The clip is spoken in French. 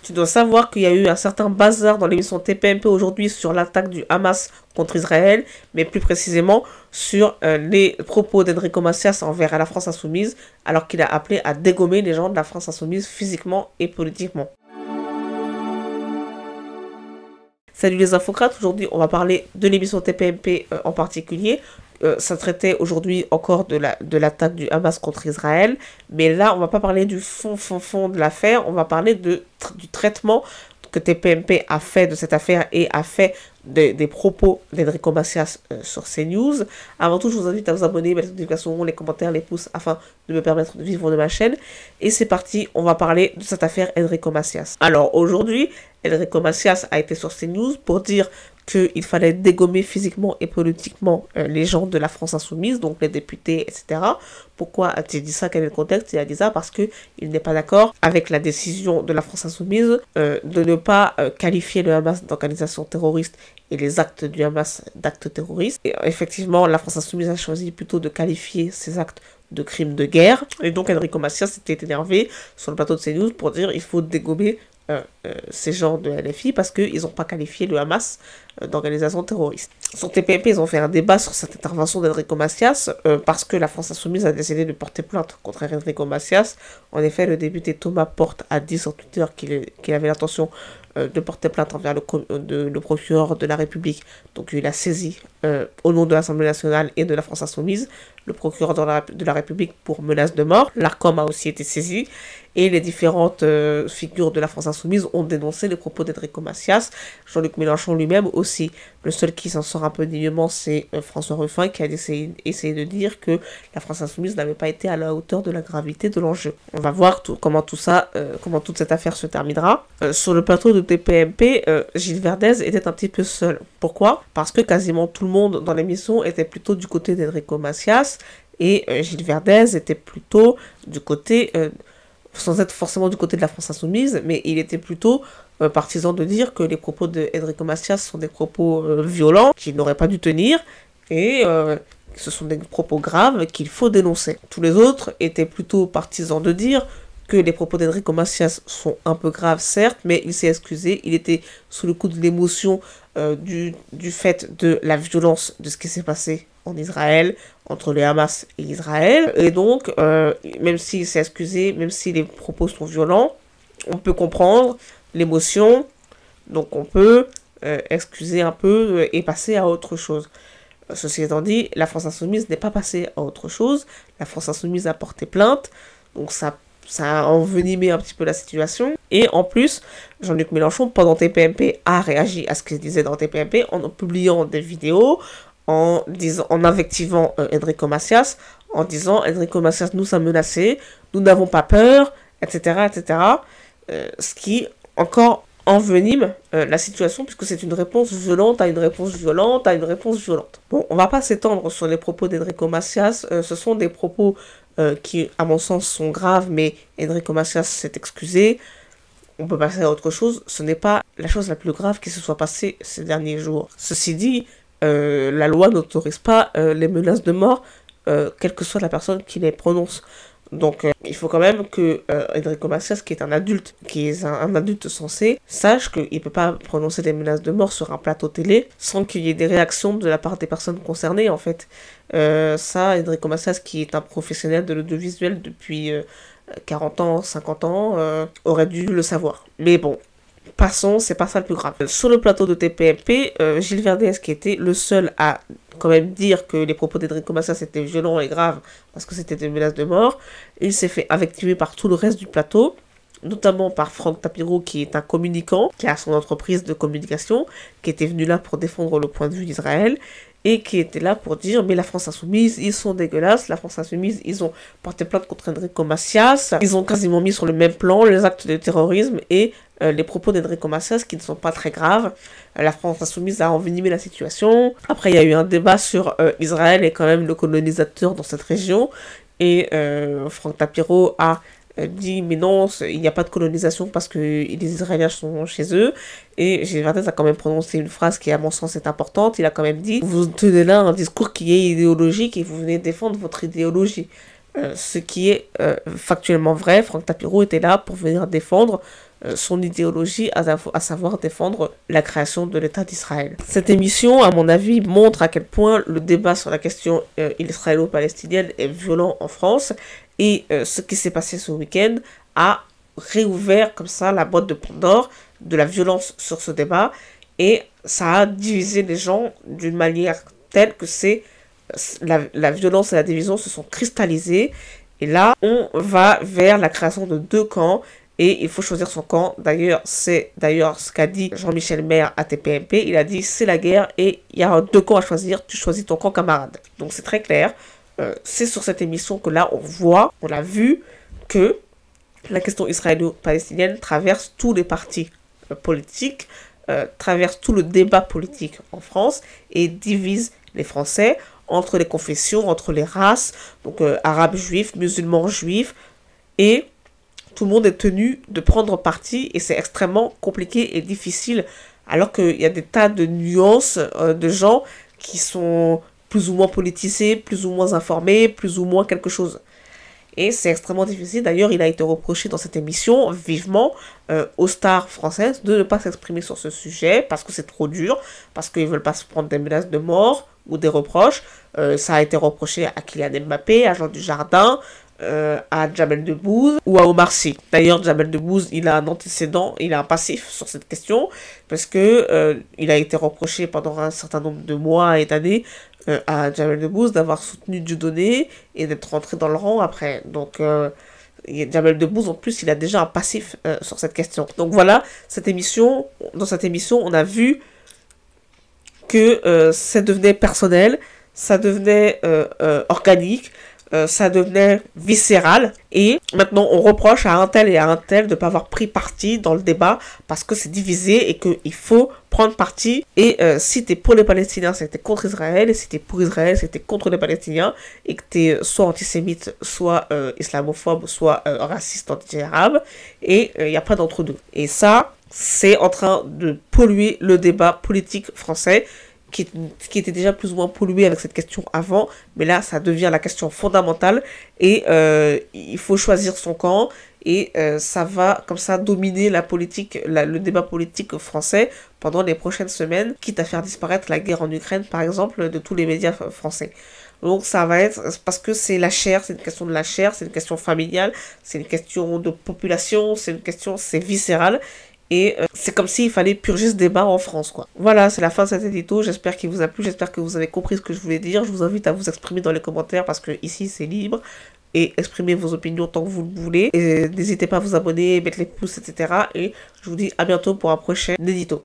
Tu dois savoir qu'il y a eu un certain bazar dans l'émission TPMP aujourd'hui sur l'attaque du Hamas contre Israël, mais plus précisément sur les propos d'Enrico Macias envers la France Insoumise, alors qu'il a appelé à dégommer les gens de la France Insoumise physiquement et politiquement. Salut les infocrates, aujourd'hui on va parler de l'émission TPMP en particulier. Ça traitait aujourd'hui encore de l'attaque du Hamas contre Israël, mais là on va pas parler du fond de l'affaire, on va parler du traitement que TPMP a fait de cette affaire et a fait des propos d'Enrico Macias sur CNews. Avant tout, je vous invite à vous abonner, mettre les notifications, les commentaires, les pouces, afin de me permettre de vivre de ma chaîne. Et c'est parti, on va parler de cette affaire Enrico Macias. Alors aujourd'hui, Enrico Macias a été sur CNews pour dire qu'il fallait dégommer physiquement et politiquement les gens de la France Insoumise, donc les députés, etc. Pourquoi a-t-il dit ça? Quel est le contexte? Il a dit ça parce qu'il n'est pas d'accord avec la décision de la France Insoumise de ne pas qualifier le Hamas d'organisation terroriste et les actes du Hamas d'actes terroristes. Et effectivement, la France Insoumise a choisi plutôt de qualifier ces actes de crimes de guerre. Et donc Enrico Macias s'était énervé sur le plateau de CNews pour dire qu'il faut dégommer ces gens de LFI parce qu'ils n'ont pas qualifié le Hamas d'organisation terroriste. Sur TPMP, ils ont fait un débat sur cette intervention d'Enrico Macias parce que la France Insoumise a décidé de porter plainte contre Enrico Macias. En effet, le député Thomas Porte a dit sur Twitter qu'il avait l'intention de porter plainte envers le procureur de la République. Donc il a saisi au nom de l'Assemblée nationale et de la France Insoumise le procureur de la République pour menace de mort. L'ARCOM a aussi été saisi et les différentes figures de la France Insoumise ont dénoncé les propos d'Enrico Macias. Jean-Luc Mélenchon lui-même aussi. Le seul qui s'en sort un peu dignement, c'est François Ruffin qui a essayé de dire que la France Insoumise n'avait pas été à la hauteur de la gravité de l'enjeu. On va voir comment toute cette affaire se terminera. Sur le plateau de TPMP, Gilles Verdez était un petit peu seul. Pourquoi? Parce que quasiment tout le monde dans l'émission était plutôt du côté d'Enrico Macias et Gilles Verdez était plutôt du côté, sans être forcément du côté de la France Insoumise, mais il était plutôt partisan de dire que les propos de Enrico Macias sont des propos violents qu'il n'aurait pas dû tenir et ce sont des propos graves qu'il faut dénoncer. Tous les autres étaient plutôt partisans de dire que les propos d'Enrico Macias sont un peu graves, certes, mais il s'est excusé, il était sous le coup de l'émotion du fait de la violence de ce qui s'est passé en Israël, entre le Hamas et Israël. Et donc, même s'il s'est excusé, même si les propos sont violents, on peut comprendre l'émotion, donc on peut excuser un peu et passer à autre chose. Ceci étant dit, la France Insoumise n'est pas passée à autre chose. La France Insoumise a porté plainte, donc ça a envenimé un petit peu la situation. Et en plus, Jean-Luc Mélenchon, pendant TPMP, a réagi à ce qu'il disait dans TPMP en publiant des vidéos, en invectivant Enrico Macias, en disant « Enrico Macias nous a menacés, nous n'avons pas peur, etc. etc. » Ce qui encore envenime la situation, puisque c'est une réponse violente à une réponse violente à une réponse violente. Bon, on va pas s'étendre sur les propos d'Enrico Macias, ce sont des propos qui, à mon sens, sont graves, mais Enrico Macias s'est excusé. On peut passer à autre chose. Ce n'est pas la chose la plus grave qui se soit passée ces derniers jours. Ceci dit, la loi n'autorise pas les menaces de mort, quelle que soit la personne qui les prononce. Donc, il faut quand même que Enrico Macias, qui est un adulte, un adulte sensé, sache qu'il ne peut pas prononcer des menaces de mort sur un plateau télé sans qu'il y ait des réactions de la part des personnes concernées, en fait. Ça, Enrico Macias, qui est un professionnel de l'audiovisuel depuis 40 ans, 50 ans, aurait dû le savoir. Mais bon, passons, c'est pas ça le plus grave. Sur le plateau de TPMP, Gilles Verdez, qui était le seul à quand même dire que les propos d'Enrico Macias étaient violents et graves parce que c'était des menaces de mort, il s'est fait invectiver par tout le reste du plateau, notamment par Franck Tapiro, qui est un communicant, qui a son entreprise de communication, qui était venu là pour défendre le point de vue d'Israël, et qui était là pour dire « Mais la France Insoumise, ils sont dégueulasses, la France Insoumise, ils ont porté plainte contre Enrico Macias, ils ont quasiment mis sur le même plan les actes de terrorisme et les propos d'Enrico Macias qui ne sont pas très graves. La France Insoumise a envenimé la situation. Après, il y a eu un débat sur Israël est quand même le colonisateur dans cette région, et Franck Tapiro a dit mais non, il n'y a pas de colonisation parce que les Israéliens sont chez eux. Et Gilles Verdez a quand même prononcé une phrase qui à mon sens est importante. Il a quand même dit vous tenez là un discours qui est idéologique et vous venez défendre votre idéologie. Ce qui est factuellement vrai. Franck Tapiro était là pour venir défendre son idéologie, à savoir défendre la création de l'État d'Israël. Cette émission, à mon avis, montre à quel point le débat sur la question israélo-palestinienne est violent en France, et ce qui s'est passé ce week-end a réouvert comme ça la boîte de Pandore de la violence sur ce débat, et ça a divisé les gens d'une manière telle que la violence et la division se sont cristallisées, et là on va vers la création de deux camps, et il faut choisir son camp. D'ailleurs, c'est ce qu'a dit Jean-Michel Maire à TPMP. Il a dit c'est la guerre et il y a deux camps à choisir, tu choisis ton camp, camarade. Donc c'est très clair. C'est sur cette émission que là on a vu que la question israélo-palestinienne traverse tous les partis politiques, traverse tout le débat politique en France et divise les Français entre les confessions, entre les races, donc arabes juifs, musulmans juifs, et tout le monde est tenu de prendre parti, et c'est extrêmement compliqué et difficile, alors qu'il y a des tas de nuances de gens qui sont plus ou moins politisés, plus ou moins informés, plus ou moins quelque chose. Et c'est extrêmement difficile. D'ailleurs, il a été reproché dans cette émission, vivement, aux stars françaises de ne pas s'exprimer sur ce sujet, parce que c'est trop dur, parce qu'ils ne veulent pas se prendre des menaces de mort ou des reproches. Ça a été reproché à Kylian Mbappé, à Jean Dujardin, à Jamel Debbouze ou à Omar Sy. D'ailleurs, Jamel Debbouze, il a un antécédent, il a un passif sur cette question, parce que il a été reproché pendant un certain nombre de mois et d'années à Jamel Debbouze d'avoir soutenu Dieudonné et d'être rentré dans le rang après. Donc, Jamel Debbouze, en plus, il a déjà un passif sur cette question. Donc voilà, dans cette émission, on a vu que ça devenait personnel, ça devenait organique, ça devenait viscéral, et maintenant on reproche à un tel et à un tel de ne pas avoir pris parti dans le débat parce que c'est divisé et qu'il faut prendre parti. Et si t'es pour les Palestiniens, c'est que t'es contre Israël, et si t'es pour Israël, c'est que t'es contre les Palestiniens, et que t'es soit antisémite, soit islamophobe, soit raciste anti-arabe, et il n'y a pas d'entre-deux. Et ça, c'est en train de polluer le débat politique français, qui était déjà plus ou moins pollué avec cette question avant, mais là, ça devient la question fondamentale, et il faut choisir son camp, et ça va comme ça dominer la politique, le débat politique français pendant les prochaines semaines, quitte à faire disparaître la guerre en Ukraine, par exemple, de tous les médias français. Donc ça va être, parce que c'est la chair, c'est une question de la chair, c'est une question familiale, c'est une question de population, c'est viscéral. Et c'est comme s'il fallait purger ce débat en France, quoi. Voilà, c'est la fin de cet édito. J'espère qu'il vous a plu, j'espère que vous avez compris ce que je voulais dire. Je vous invite à vous exprimer dans les commentaires, parce que ici c'est libre. Et exprimez vos opinions tant que vous le voulez. Et n'hésitez pas à vous abonner, mettre les pouces, etc. Et je vous dis à bientôt pour un prochain édito.